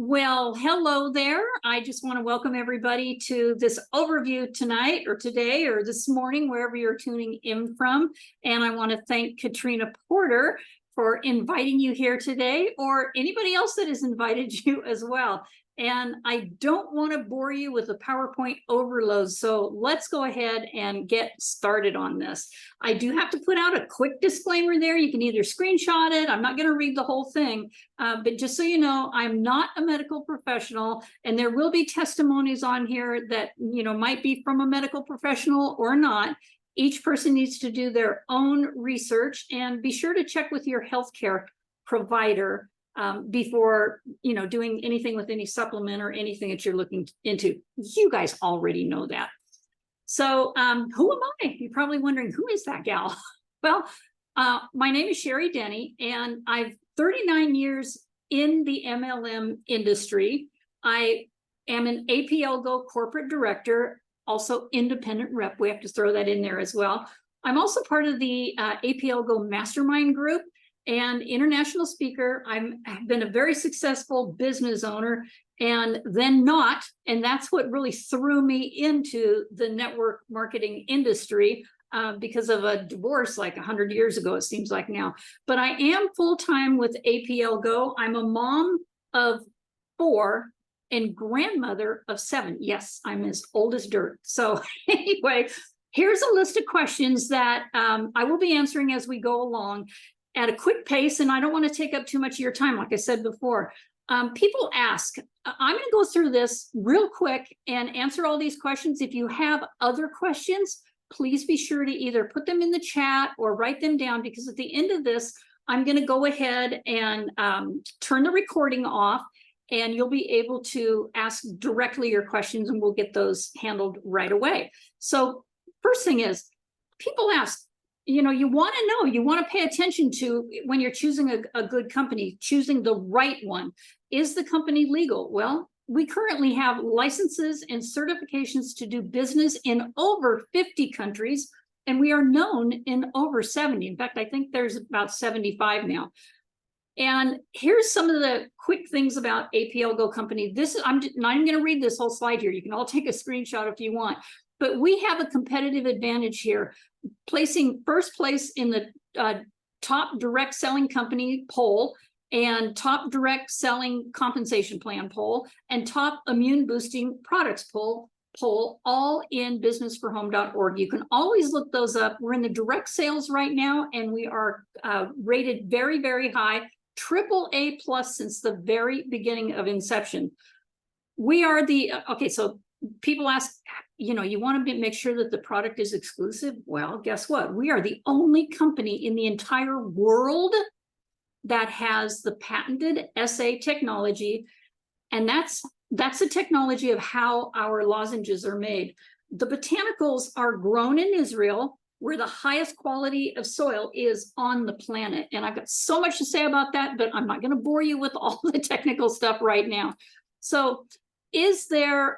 Well, hello there. I just want to welcome everybody to this overview tonight or today or this morning, wherever you're tuning in from. And I want to thank Katrina Porter for inviting you here today, or anybody else that has invited you as well. And I don't want to bore you with the PowerPoint overload, so let's go ahead and get started on this. I do have to put out a quick disclaimer there. You can either screenshot it. I'm not going to read the whole thing, but just so you know, I'm not a medical professional, and there will be testimonies on here that, might be from a medical professional or not. Each person needs to do their own research, and be sure to check with your healthcare provider before doing anything with any supplement or anything that you're looking into. You guys already know that. So who am I? You're probably wondering, who is that gal? Well, my name is Sherry Denny, and I've 39 years in the MLM industry. I am an APLGO corporate director, also independent rep. We have to throw that in there as well. I'm also part of the APLGO mastermind group and international speaker. I've been a very successful business owner, and then not, and that's what really threw me into the network marketing industry because of a divorce like 100 years ago, it seems like now. But I am full-time with APLGO. I'm a mom of 4 and grandmother of 7. Yes, I'm as old as dirt. So anyway, here's a list of questions that I will be answering as we go along at a quick pace, and I don't want to take up too much of your time, like I said before. People ask, I'm going to go through this real quick and answer all these questions. If you have other questions, please be sure to either put them in the chat or write them down, because at the end of this, I'm going to go ahead and turn the recording off, and you'll be able to ask directly your questions, and we'll get those handled right away. So first thing is, people ask, you want to know, you want to pay attention to when you're choosing a good company, choosing the right one. Is the company legal? Well, we currently have licenses and certifications to do business in over 50 countries, and we are known in over 70. In fact, I think there's about 75 now. And here's some of the quick things about APLGO company. I'm not even going to read this whole slide here. You can all take a screenshot if you want. But we have a competitive advantage here, placing first place in the top direct selling company poll, and top direct selling compensation plan poll, and top immune boosting products poll, all in businessforhome.org. You can always look those up. We're in the direct sales right now, and we are rated very, very high, AAA+ since the very beginning of inception. We are the, okay, so people ask, you want to make sure that the product is exclusive. Well, guess what? We are the only company in the entire world that has the patented SA technology, and that's the technology of how our lozenges are made. The botanicals are grown in Israel, where the highest quality of soil is on the planet. And I've got so much to say about that, but I'm not going to bore you with all the technical stuff right now. So is there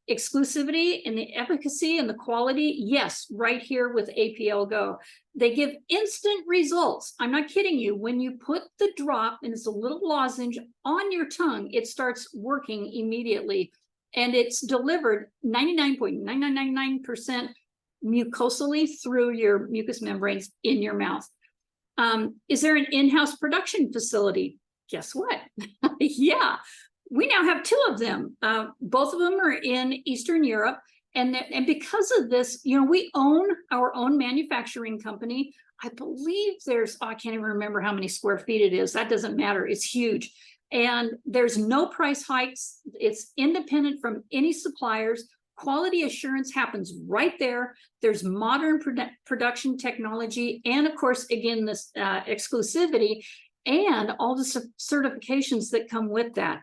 exclusivity in the efficacy and the quality? Yes, right here with APLGO. They give instant results. I'm not kidding you. When you put the drop, and it's a little lozenge, on your tongue, it starts working immediately. And it's delivered 99.9999% mucosally through your mucous membranes in your mouth. Is there an in-house production facility? Guess what? Yeah. We now have 2 of them. Both of them are in Eastern Europe. And because of this, we own our own manufacturing company. I believe there's, I can't even remember how many square feet it is. That doesn't matter. It's huge. And there's no price hikes. It's independent from any suppliers. Quality assurance happens right there. There's modern production technology. And of course, again, this exclusivity and all the certifications that come with that.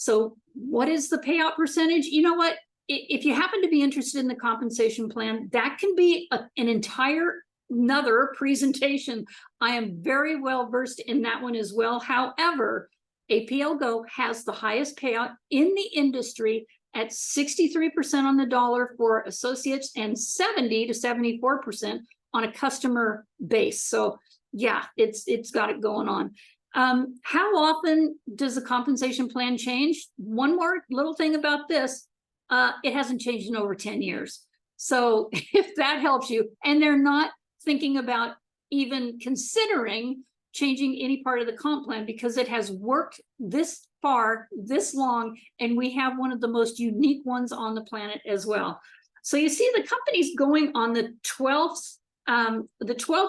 So what is the payout percentage? You know what? If you happen to be interested in the compensation plan, that can be an entire another presentation. I am very well versed in that one as well. However, APLGO has the highest payout in the industry at 63% on the dollar for associates and 70 to 74% on a customer base. So yeah, it's got it going on. How often does the compensation plan change? One more little thing about this, it hasn't changed in over 10 years. So if that helps you, and they're not thinking about even considering changing any part of the comp plan because it has worked this far, this long, and we have one of the most unique ones on the planet as well. So you see the company's going on the 12th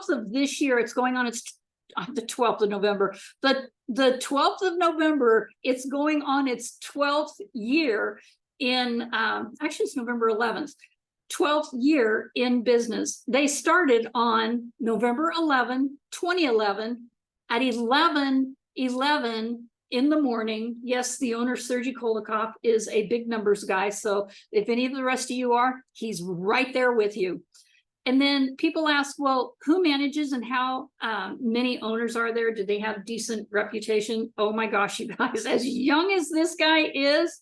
of this year, it's going on its the 12th of November, the 12th of November, it's going on its 12th year in, actually it's November 11th, 12th year in business. They started on November 11, 2011 at 11:11 in the morning. Yes, the owner, Sergey Kolikov, is a big numbers guy. So if any of the rest of you are, he's right there with you. And then people ask, well, who manages and how many owners are there? Do they have decent reputation? Oh my gosh, you guys, as young as this guy is,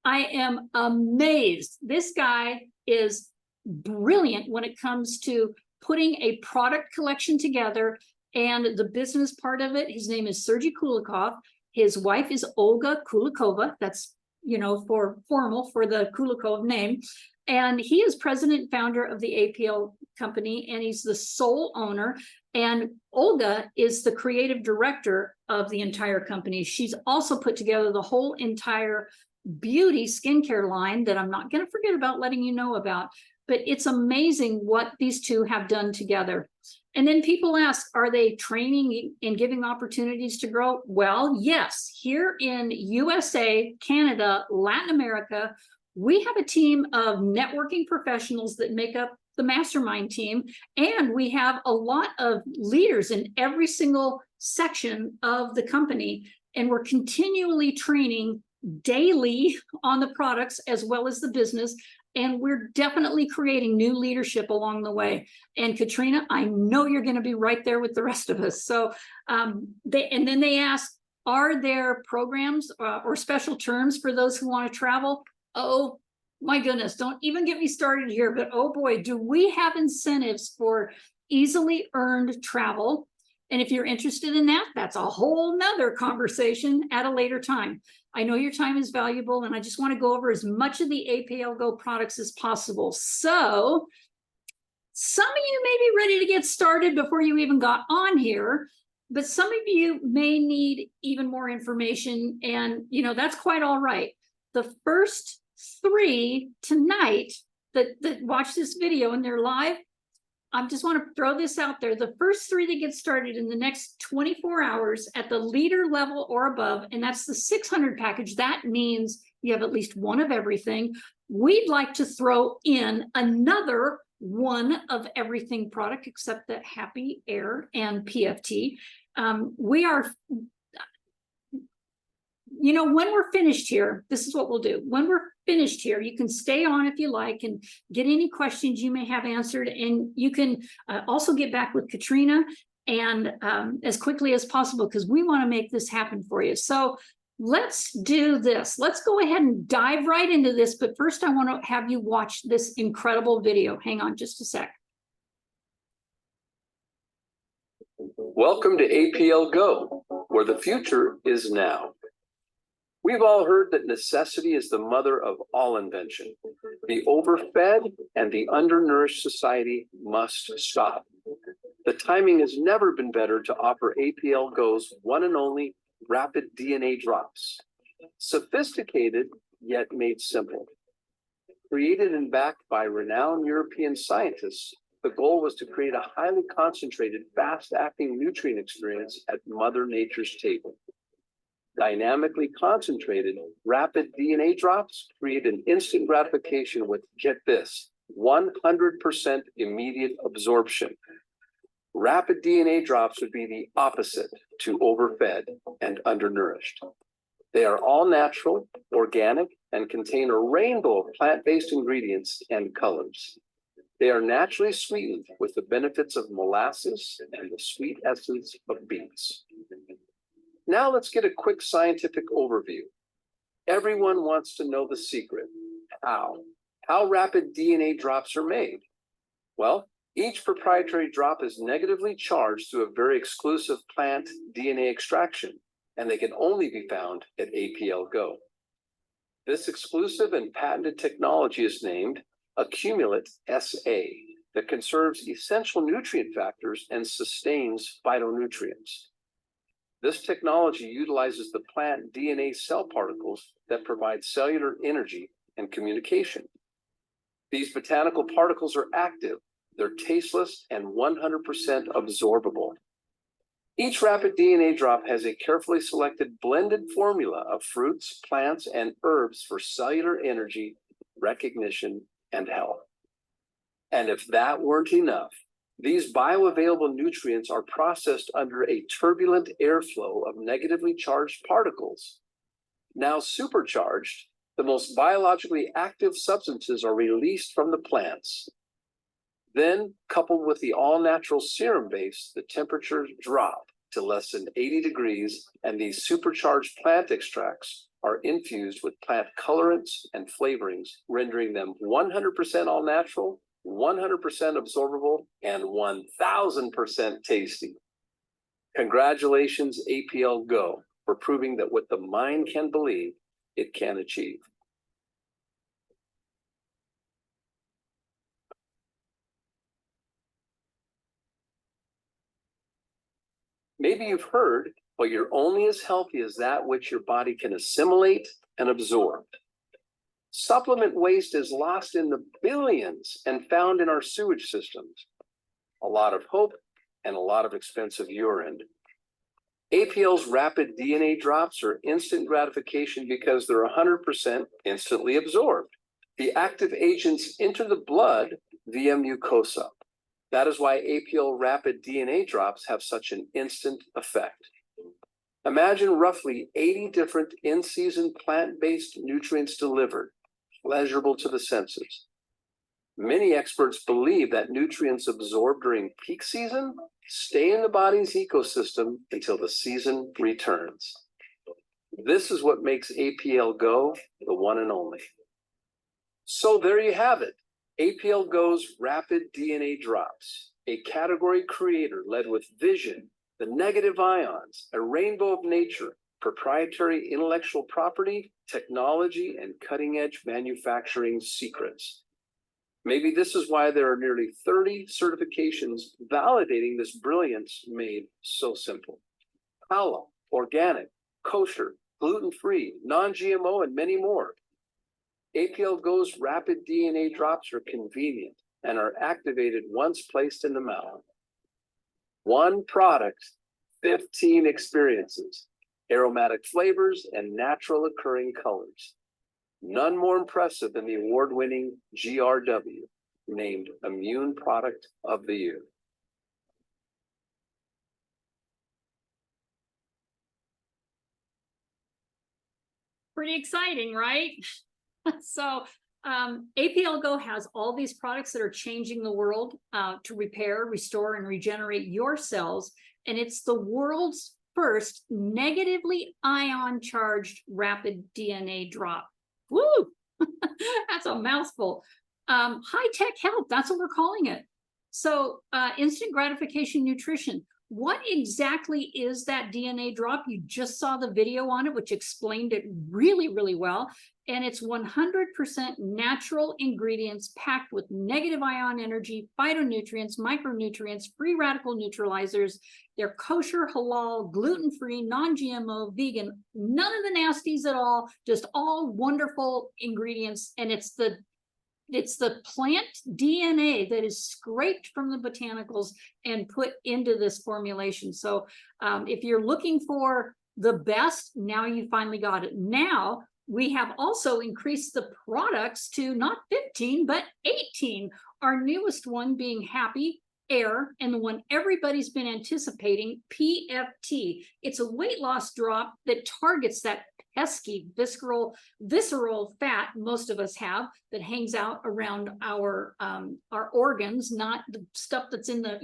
I am amazed. This guy is brilliant when it comes to putting a product collection together and the business part of it. His name is Sergey Kulikov. His wife is Olga Kulikova. That's, you know, for formal for the Kulikov name. And he is president and founder of the APL company, and he's the sole owner. And Olga is the creative director of the entire company. She's also put together the whole entire beauty skincare line that I'm not going to forget about letting you know about. But it's amazing what these two have done together. And then people ask, are they training and giving opportunities to grow? Well, yes, here in USA, Canada, Latin America, we have a team of networking professionals that make up the mastermind team. And we have a lot of leaders in every single section of the company. And we're continually training daily on the products as well as the business. And we're definitely creating new leadership along the way. And Katrina, I know you're going to be right there with the rest of us. So then they ask, are there programs or special terms for those who want to travel? Oh my goodness, don't even get me started here, but oh boy, do we have incentives for easily earned travel. And if you're interested in that, that's a whole nother conversation at a later time. I know your time is valuable, and I just want to go over as much of the APLGO products as possible. So some of you may be ready to get started before you even got on here, but some of you may need even more information, and you know, that's quite all right. The first 3 tonight that watch this video and they're live, I just want to throw this out there. The first 3 that get started in the next 24 hours at the leader level or above, and that's the 600 package. That means you have at least one of everything. We'd like to throw in another one of everything product except the Happy Air and PFT. We are, you know, when we're finished here, this is what we'll do. When we're finished here, you can stay on if you like and get any questions you may have answered. And you can also get back with Katrina and as quickly as possible, because we want to make this happen for you. So let's do this. Let's go ahead and dive right into this. But first, I want to have you watch this incredible video. Hang on just a sec. Welcome to APLGO, where the future is now. We've all heard that necessity is the mother of all invention. The overfed and the undernourished society must stop. The timing has never been better to offer APLGO's one and only rapid DNA drops. Sophisticated, yet made simple. Created and backed by renowned European scientists, the goal was to create a highly concentrated, fast-acting nutrient experience at Mother Nature's table. Dynamically concentrated, rapid DNA drops create an instant gratification with, get this, 100% immediate absorption. Rapid DNA drops would be the opposite to overfed and undernourished. They are all natural, organic, and contain a rainbow of plant-based ingredients and colors. They are naturally sweetened with the benefits of molasses and the sweet essence of beets. Now let's get a quick scientific overview. Everyone wants to know the secret. How rapid DNA drops are made. Well, Each proprietary drop is negatively charged through a very exclusive plant DNA extraction, and they can only be found at APLGO. This exclusive and patented technology is named Accumulate SA, that conserves essential nutrient factors and sustains phytonutrients. This technology utilizes the plant DNA cell particles that provide cellular energy and communication. These botanical particles are active, they're tasteless, and 100% absorbable. Each rapid DNA drop has a carefully selected blended formula of fruits, plants, and herbs for cellular energy, recognition, and health. And if that weren't enough, these bioavailable nutrients are processed under a turbulent airflow of negatively charged particles. Now supercharged, the most biologically active substances are released from the plants. Then, coupled with the all-natural serum base, the temperatures drop to less than 80 degrees, and these supercharged plant extracts are infused with plant colorants and flavorings, rendering them 100% all-natural, 100% absorbable, and 1000% tasty. Congratulations, APLGO, for proving that what the mind can believe, it can achieve. Maybe you've heard, but you're only as healthy as that which your body can assimilate and absorb. Supplement waste is lost in the billions and found in our sewage systems. A lot of hope and a lot of expensive urine. APL's rapid DNA drops are instant gratification because they're 100% instantly absorbed. The active agents enter the blood via mucosa. That is why APL rapid DNA drops have such an instant effect. Imagine roughly 80 different in-season plant-based nutrients delivered, pleasurable to the senses. Many experts believe that nutrients absorbed during peak season stay in the body's ecosystem until the season returns. This is what makes APLGO the one and only. So there you have it. APLGO's rapid DNA drops, a category creator led with vision, the negative ions, a rainbow of nature, proprietary intellectual property, technology, and cutting-edge manufacturing secrets. Maybe this is why there are nearly 30 certifications validating this brilliance made so simple. Halal, organic, kosher, gluten-free, non-GMO, and many more. APLGO's rapid DNA drops are convenient and are activated once placed in the mouth. One product, 15 experiences, aromatic flavors, and natural occurring colors. None more impressive than the award-winning GRW, named Immune Product of the Year. Pretty exciting, right? So APLGO has all these products that are changing the world to repair, restore, and regenerate your cells. And it's the world's first negatively ion charged rapid DNA drop. Woo! That's a mouthful. High-tech health, that's what we're calling it. So instant gratification nutrition. What exactly is that DNA drop? You just saw the video on it, which explained it really, really well. And it's 100% natural ingredients packed with negative ion energy, phytonutrients, micronutrients, free radical neutralizers. They're kosher, halal, gluten-free, non-GMO, vegan, none of the nasties at all, just all wonderful ingredients. And it's the plant DNA that is scraped from the botanicals and put into this formulation. So if you're looking for the best, now you finally got it. Now we have also increased the products to not 15, but 18. Our newest one being Happy Air, and the one everybody's been anticipating, PFT. It's a weight loss drop that targets that pesky visceral fat most of us have that hangs out around our organs, not the stuff that's in the,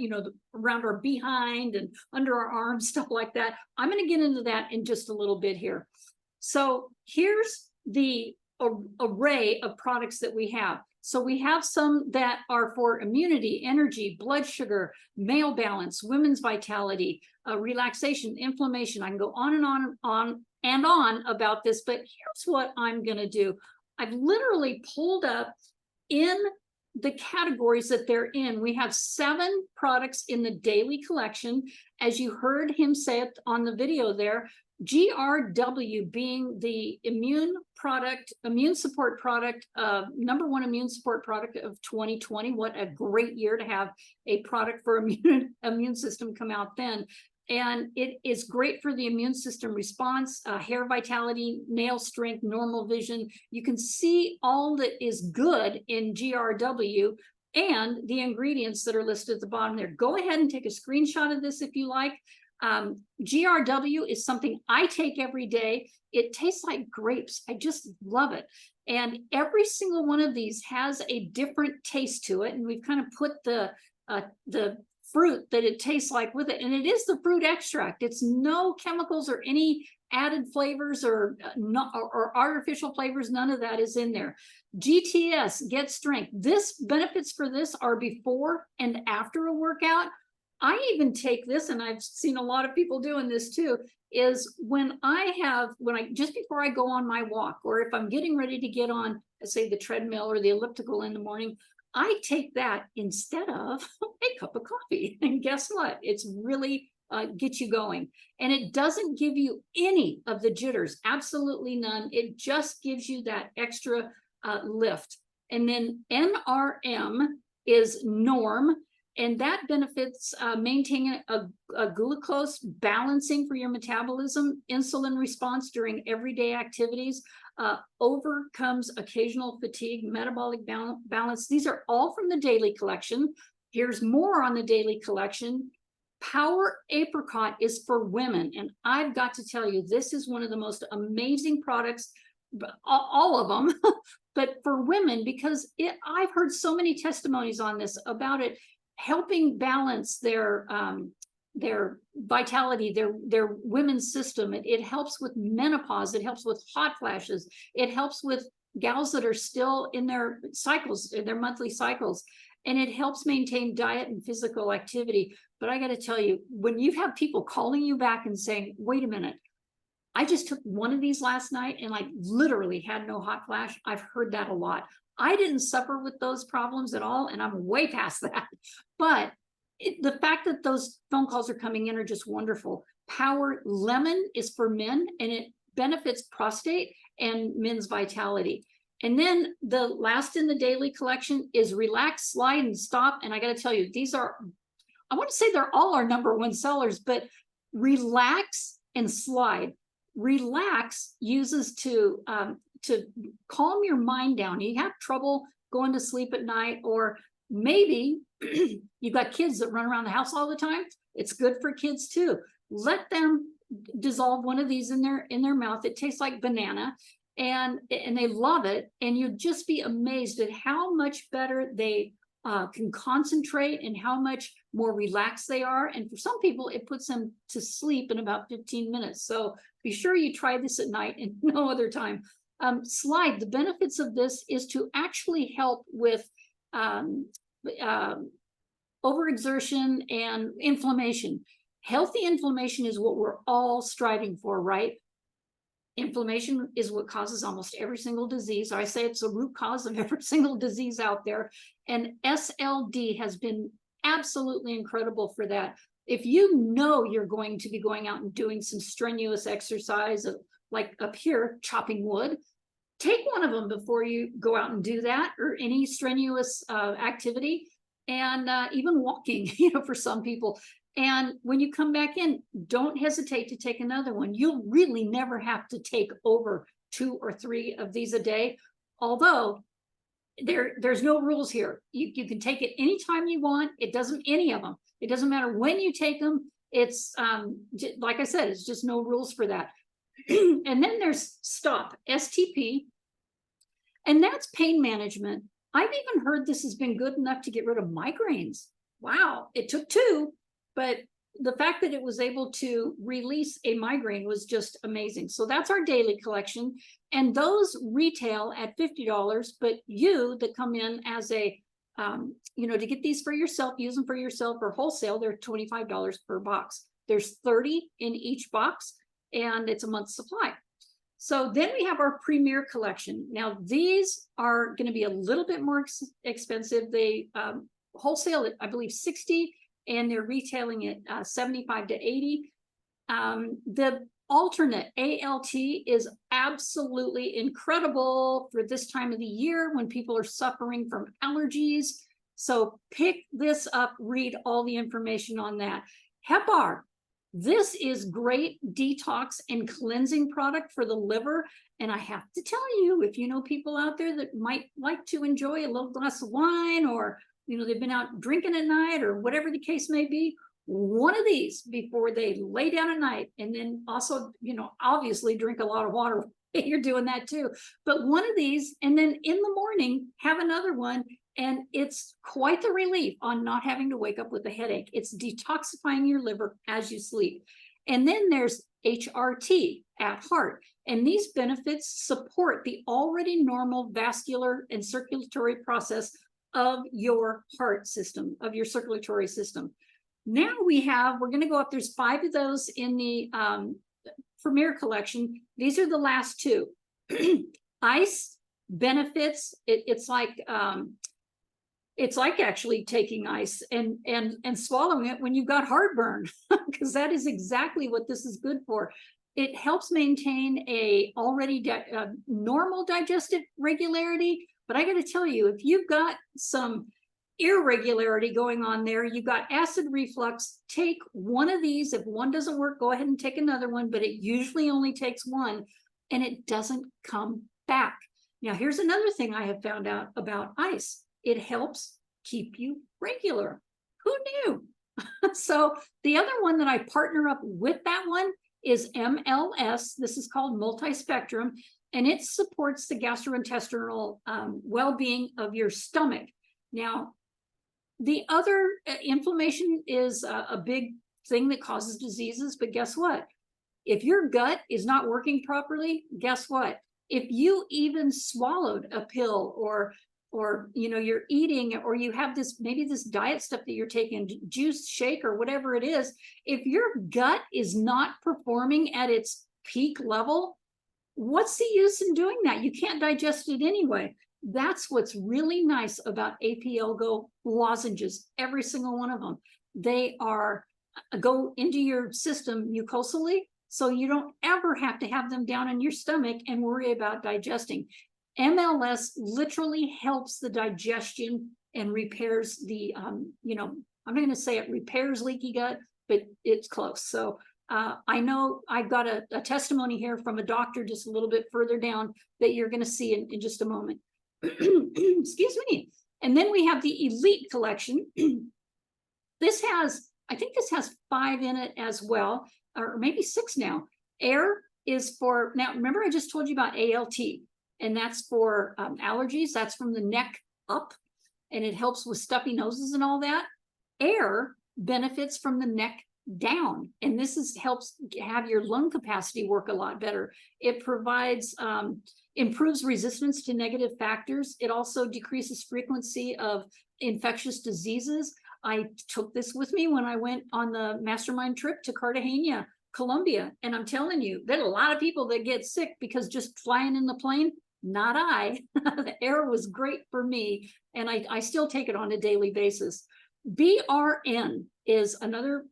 around our behind and under our arms, stuff like that. I'm going to get into that in just a little bit here. So here's the array of products that we have. So we have some that are for immunity, energy, blood sugar, male balance, women's vitality, relaxation, inflammation. I can go on and on about this, but here's what I'm going to do. I've literally pulled up in the categories that they're in. We have 7 products in the daily collection. As you heard him say it on the video there, GRW being the immune support product, #1 immune support product of 2020. What a great year to have a product for immune system come out then. And it is great for the immune system response, hair vitality, nail strength, normal vision. You can see all that is good in GRW and the ingredients that are listed at the bottom there. Go ahead and take a screenshot of this if you like. GRW is something I take every day. It tastes like grapes. I just love it. And every single one of these has a different taste to it. And we've kind of put the fruit that it tastes like with it, and it is the fruit extract. It's no chemicals or any added flavors or artificial flavors. None of that is in there. GTS, get strength. This benefits for this are before and after a workout. I even take this, and I've seen a lot of people doing this too, is when just before I go on my walk, or if I'm getting ready to get on, say, the treadmill or the elliptical in the morning, I take that instead of a cup of coffee. And guess what? It's really gets you going. And it doesn't give you any of the jitters, absolutely none. It just gives you that extra lift. And then NRM is norm, and that benefits maintaining a glucose balancing for your metabolism, insulin response during everyday activities, overcomes occasional fatigue, metabolic balance. These are all from the daily collection. Here's more on the daily collection. Power Apricot is for women. And I've got to tell you, this is one of the most amazing products, all of them, but for women, because I've heard so many testimonies on this about it helping balance their vitality, their women's system. It helps with menopause. It helps with hot flashes. It helps with gals that are still in their cycles, in their monthly cycles. And it helps maintain diet and physical activity. But I got to tell you, when you have people calling you back and saying, wait a minute, I just took one of these last night and like literally had no hot flash. I've heard that a lot. I didn't suffer with those problems at all, and I'm way past that. But the fact that those phone calls are coming in are just wonderful. Power Lemon is for men, and it benefits prostate and men's vitality. And then the last in the daily collection is Relax, Slide, and Stop. And I got to tell you, these are, I want to say they're all our #1 sellers, but Relax and Slide. Relax uses to calm your mind down. You have trouble going to sleep at night, or maybe you've got kids that run around the house all the time. It's good for kids too. Let them dissolve one of these in their mouth. It tastes like banana, and they love it. And you'd just be amazed at how much better they can concentrate and how much more relaxed they are. And for some people, it puts them to sleep in about 15 minutes. So be sure you try this at night and no other time. Slide, the benefits of this is to actually help with overexertion and inflammation. Healthy inflammation is what we're all striving for, right? Inflammation is what causes almost every single disease. I say it's the root cause of every single disease out there. And SLD has been absolutely incredible for that. If you know you're going to be going out and doing some strenuous exercise, like up here, chopping wood, take one of them before you go out and do that, or any strenuous activity, and even walking, for some people. And when you come back in, don't hesitate to take another one. You'll really never have to take over 2 or 3 of these a day, although there's no rules here. You can take it anytime you want. It doesn't, any of them. It doesn't matter when you take them. It's like I said, it's just no rules for that. And then there's Stop, STP, and that's pain management. I've even heard this has been good enough to get rid of migraines. Wow, it took 2, but the fact that it was able to release a migraine was just amazing. So that's our daily collection. And those retail at $50, but you that come in as a, to get these for yourself, use them for yourself or wholesale, they're $25 per box. There's 30 in each box and it's a month's supply. So then we have our Premier collection. Now these are going to be a little bit more expensive. They wholesale at, I believe, 60, and they're retailing at 75 to 80. The alternate ALT is absolutely incredible for this time of the year when people are suffering from allergies. So pick this up, read all the information on that. Hepar. This is great detox and cleansing product for the liver. And I have to tell you, if you know people out there that might like to enjoy a little glass of wine, or they've been out drinking at night or whatever the case may be, one of these before they lay down at night, and then also, obviously drink a lot of water. You're doing that too. But one of these, and then in the morning, have another one. And it's quite the relief on not having to wake up with a headache. It's detoxifying your liver as you sleep. And then there's HRT at heart. And these benefits support the already normal vascular and circulatory process of your heart system, of your circulatory system. Now we're going to go up. There's 5 of those in the Premier collection. These are the last 2. Ice benefits. It's like actually taking ice and swallowing it when you've got heartburn, because that is exactly what this is good for. It helps maintain a already normal digestive regularity. But I got to tell you, if you've got some irregularity going on there, you've got acid reflux, take one of these. If one doesn't work, go ahead and take another one, but it usually only takes one and it doesn't come back. Now, here's another thing I have found out about ice. It helps keep you regular. Who knew? So the other one that I partner up with that one is MLS. This is called multispectrum, and it supports the gastrointestinal well-being of your stomach. Now, the other inflammation is a big thing that causes diseases, but guess what? If your gut is not working properly, guess what? If you even swallowed a pill or you're eating, or you have maybe this diet stuff that you're taking, juice, shake, or whatever it is, if your gut is not performing at its peak level, what's the use in doing that? You can't digest it anyway. That's what's really nice about APLGO lozenges, every single one of them. They go into your system mucosally, so you don't ever have to have them down in your stomach and worry about digesting. MLS literally helps the digestion and repairs the, I'm not going to say it repairs leaky gut, but it's close. So I know I've got a testimony here from a doctor just a little bit further down that you're going to see in just a moment. Excuse me. And then we have the Elite collection. I think this has 5 in it as well, or maybe 6 now. Air is for, now remember I just told you about ALT, and that's for allergies. That's from the neck up, and it helps with stuffy noses and all that. Air benefits from the neck down, and this helps have your lung capacity work a lot better. It provides improves resistance to negative factors. It also decreases frequency of infectious diseases. I took this with me when I went on the mastermind trip to Cartagena, Colombia, and I'm telling you, there are a lot of people that get sick because just flying in the plane. Not I. The air was great for me, and I still take it on a daily basis. BRN is another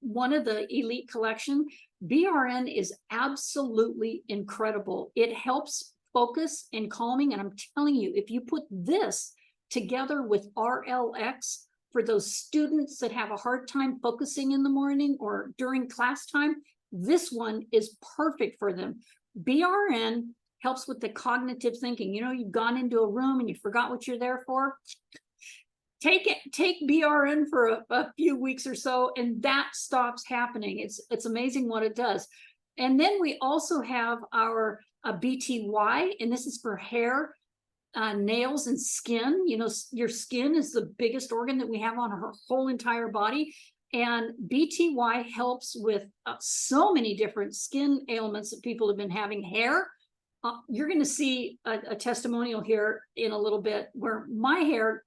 one of the Elite collection. BRN is absolutely incredible. It helps focus and calming, and I'm telling you, if you put this together with RLX for those students that have a hard time focusing in the morning or during class time, this one is perfect for them. BRN helps with the cognitive thinking. You've gone into a room and you forgot what you're there for. Take BRN for a few weeks or so, and that stops happening. It's amazing what it does. And then we also have our BTY, and this is for hair, nails, and skin. Your skin is the biggest organ that we have on our whole entire body. And BTY helps with so many different skin ailments that people have been having. Hair, you're going to see a testimonial here in a little bit where my hair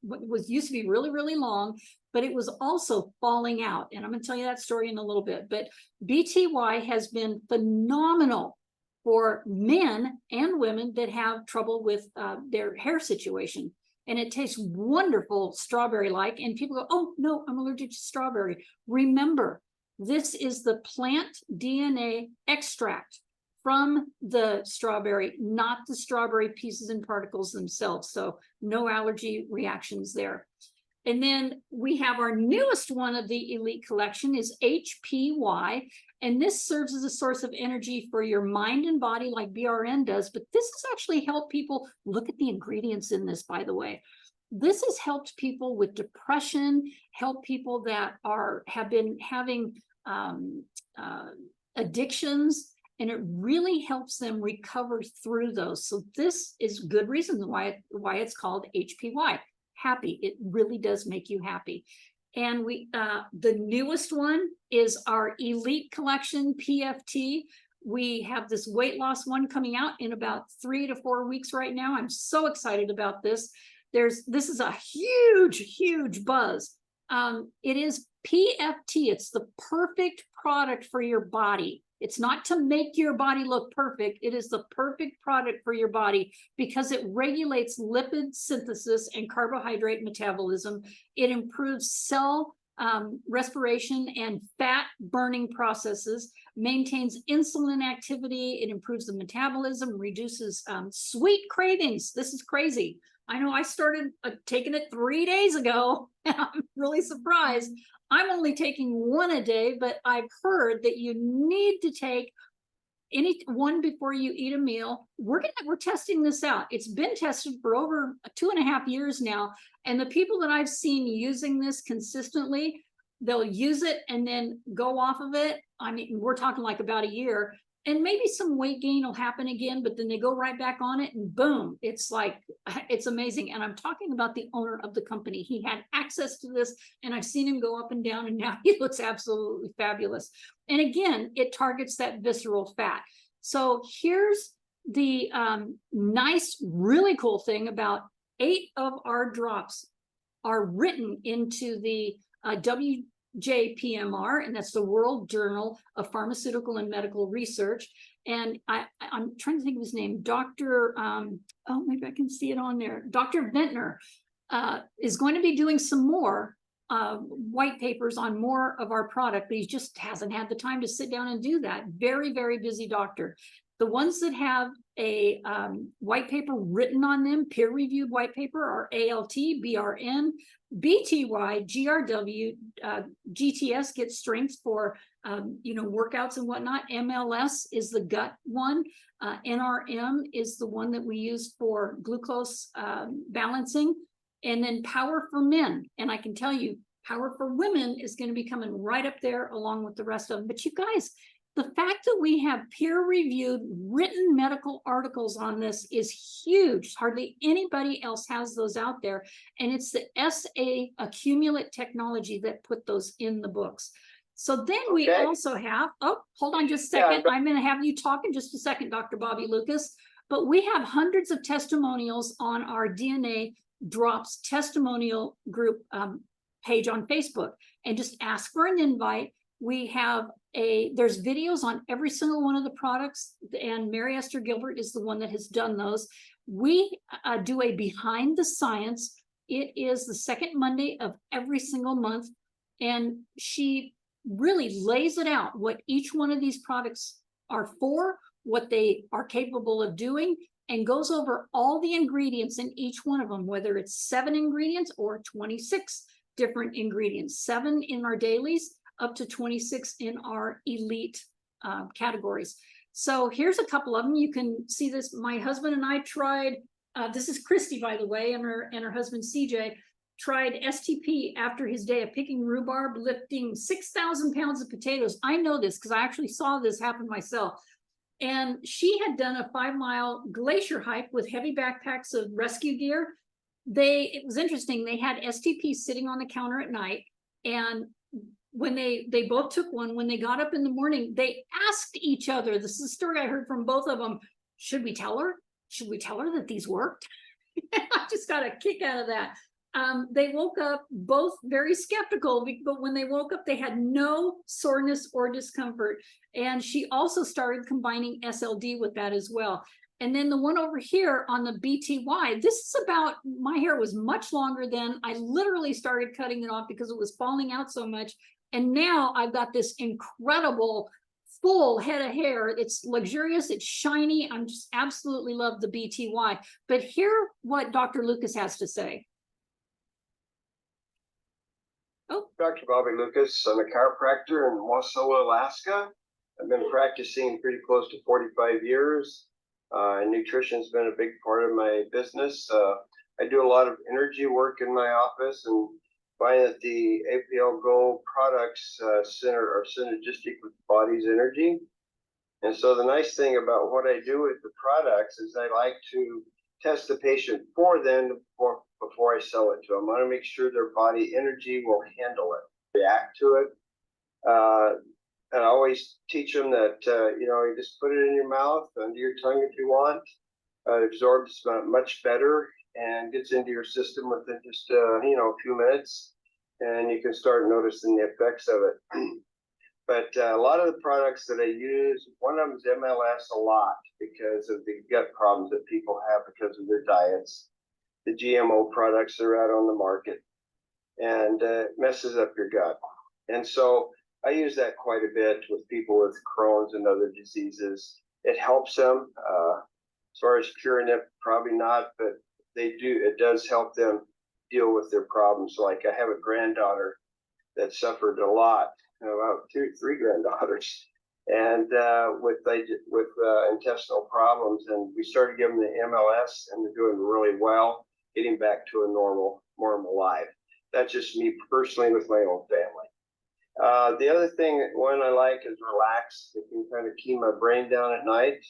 used to be really, really long, but it was also falling out. And I'm going to tell you that story in a little bit. But BTY has been phenomenal for men and women that have trouble with their hair situation. And it tastes wonderful, strawberry-like. And people go, oh, no, I'm allergic to strawberry. Remember, this is the plant DNA extract from the strawberry, not the strawberry pieces and particles themselves. So no allergy reactions there. And then we have our newest one of the Elite Collection is HPY. And this serves as a source of energy for your mind and body like BRN does. But this has actually helped people. Look at the ingredients in this, by the way. This has helped people with depression, help people that have been having addictions, and it really helps them recover through those. So this is good reason why it's called HPY. Happy. It really does make you happy. And the newest one is our Elite Collection PFT. We have this weight loss one coming out in about 3 to 4 weeks right now. I'm so excited about this. This is a huge buzz. It is PFT. It's the perfect product for your body. It's not to make your body look perfect. It is the perfect product for your body because it regulates lipid synthesis and carbohydrate metabolism. It improves cell respiration and fat burning processes, maintains insulin activity. It improves the metabolism, reduces sweet cravings. This is crazy. I know I started taking it 3 days ago, and I'm really surprised. I'm only taking one a day, but I've heard that you need to take one before you eat a meal. We're testing this out. It's been tested for over 2.5 years now. And the people that I've seen using this consistently, they'll use it and then go off of it. I mean, we're talking like about a year. And maybe some weight gain will happen again, but then they go right back on it and boom, it's amazing. And I'm talking about the owner of the company. He had access to this and I've seen him go up and down and now he looks absolutely fabulous. And again, it targets that visceral fat. So here's the nice, really cool thing about 8 of our drops are written into the WJPMR, and that's the World Journal of Pharmaceutical and Medical Research. And I'm trying to think of his name, Dr. Oh, maybe I can see it on there. Dr. Ventnor is going to be doing some more white papers on more of our product, but he just hasn't had the time to sit down and do that. Very, very busy doctor. The ones that have a white paper written on them, peer-reviewed white paper, are ALT, BRN, BTY, GRW, GTS gets strength for workouts and whatnot. MLS is the gut one. NRM is the one that we use for glucose balancing. And then Power for Men. And I can tell you, Power for Women is going to be coming right up there along with the rest of them. But you guys, the fact that we have peer-reviewed written medical articles on this is huge. Hardly anybody else has those out there. And it's the SA Accumulate technology that put those in the books. So then we also have, oh, hold on just a second. I'm going to have you talk in just a second, Dr. Bobby Lucas. But we have hundreds of testimonials on our DNA Drops testimonial group page on Facebook. And just ask for an invite. We have there's videos on every single one of the products, and Mary Esther Gilbert is the one that has done those. We do a behind the science. It is the second Monday of every single month, and she really lays it out what each one of these products are for, what they are capable of doing, and goes over all the ingredients in each one of them, whether it's 7 ingredients or 26 different ingredients, 7 in our dailies, up to 26 in our elite categories. So here's a couple of them. You can see this. My husband and I tried, this is Christy, by the way, and her husband CJ, tried STP after his day of picking rhubarb, lifting 6,000 pounds of potatoes. I know this because I actually saw this happen myself. And she had done a 5-mile glacier hike with heavy backpacks of rescue gear. It was interesting. They had STP sitting on the counter at night, and when they both took one, when they got up in the morning, they asked each other, this is a story I heard from both of them, should we tell her? Should we tell her that these worked? I just got a kick out of that. They woke up both very skeptical, but when they woke up, they had no soreness or discomfort. And she also started combining SLD with that as well. And then the one over here on the BTY, this is about, my hair was much longer then. I literally started cutting it off because it was falling out so much. And now I've got this incredible full head of hair. It's luxurious, it's shiny. I'm just absolutely love the BTY. But hear what Dr. Lucas has to say. Oh, Dr. Bobby Lucas. I'm a chiropractor in Wasilla, Alaska. I've been practicing pretty close to 45 years. And nutrition's been a big part of my business. I do a lot of energy work in my office and find that the APLGO products are synergistic with the body's energy. And so the nice thing about what I do with the products is I like to test the patient for them before I sell it to them. I want to make sure their body energy will handle it, react to it. And I always teach them that, you just put it in your mouth, under your tongue if you want. It absorbs much better and gets into your system within just, a few minutes. And you can start noticing the effects of it. But a lot of the products that I use, one of them is MLS a lot because of the gut problems that people have because of their diets. The GMO products that are out on the market, and messes up your gut. And so I use that quite a bit with people with Crohn's and other diseases. It helps them. As far as curing it, probably not, but it does help them deal with their problems. Like I have a granddaughter that suffered a lot, about three granddaughters, and with intestinal problems, and we started giving the MLS, and they're doing really well, getting back to a normal life. That's just me personally with my own family. The other one I like is relax. It can kind of keep my brain down at night.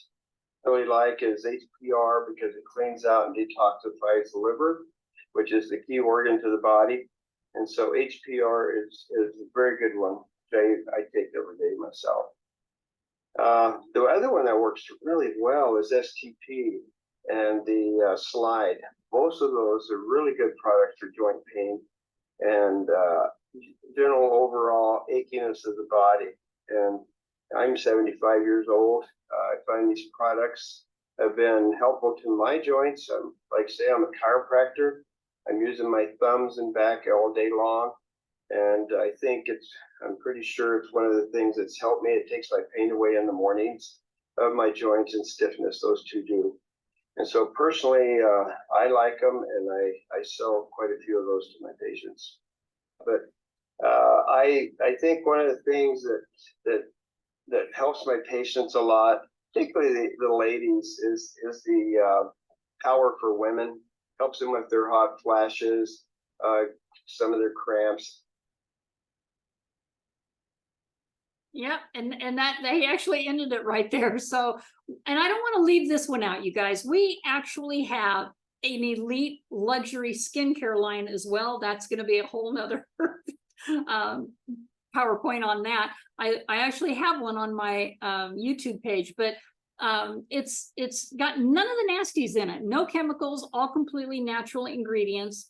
I really like is HPR because it cleans out and detoxifies the liver, which is the key organ to the body. And so HPR is a very good one. I take every day myself. The other one that works really well is STP and the Slide. Both of those are really good products for joint pain and general overall achiness of the body. And I'm 75 years old. I find these products have been helpful to my joints. Like I say, I'm a chiropractor. I'm using my thumbs and back all day long. And I'm pretty sure it's one of the things that's helped me. It takes my pain away in the mornings of my joints and stiffness, those two do. And so personally, I like them, and I sell quite a few of those to my patients. But I think one of the things that helps my patients a lot, particularly the ladies, is the Power for Women. Helps them with their hot flashes, some of their cramps. yeah, and that they actually ended it right there. So, and I don't want to leave this one out, you guys. We actually have an elite luxury skincare line as well. That's going to be a whole nother PowerPoint on that. I actually have one on my YouTube page, but it's got none of the nasties in it, no chemicals, all completely natural ingredients.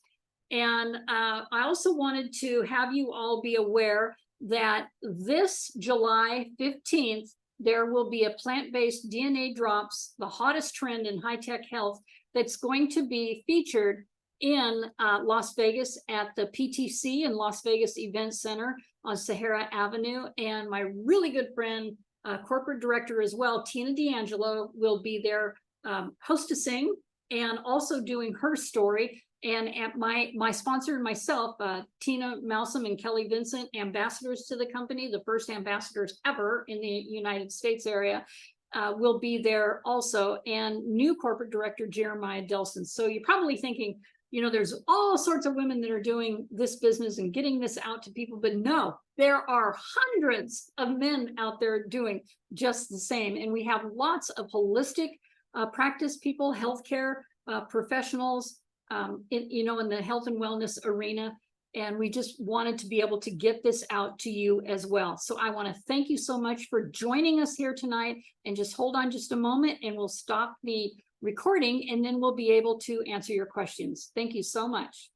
And I also wanted to have you all be aware that this July 15th, there will be a plant-based DNA drops, the hottest trend in high-tech health, that's going to be featured in Las Vegas at the PTC and Las Vegas Event Center on Sahara Avenue. And my really good friend, corporate director as well, Tina D'Angelo, will be there hostessing and also doing her story. And at my sponsor and myself, Tina Malsom and Kelly Vincent, ambassadors to the company, the first ambassadors ever in the United States area, will be there also, and new corporate director Jeremiah Delson. So you're probably thinking, there's all sorts of women that are doing this business and getting this out to people, but no, there are hundreds of men out there doing just the same. And we have lots of holistic practice people, healthcare professionals, in the health and wellness arena. And we just wanted to be able to get this out to you as well. So I want to thank you so much for joining us here tonight, and just hold on just a moment and we'll stop the recording and then we'll be able to answer your questions. Thank you so much.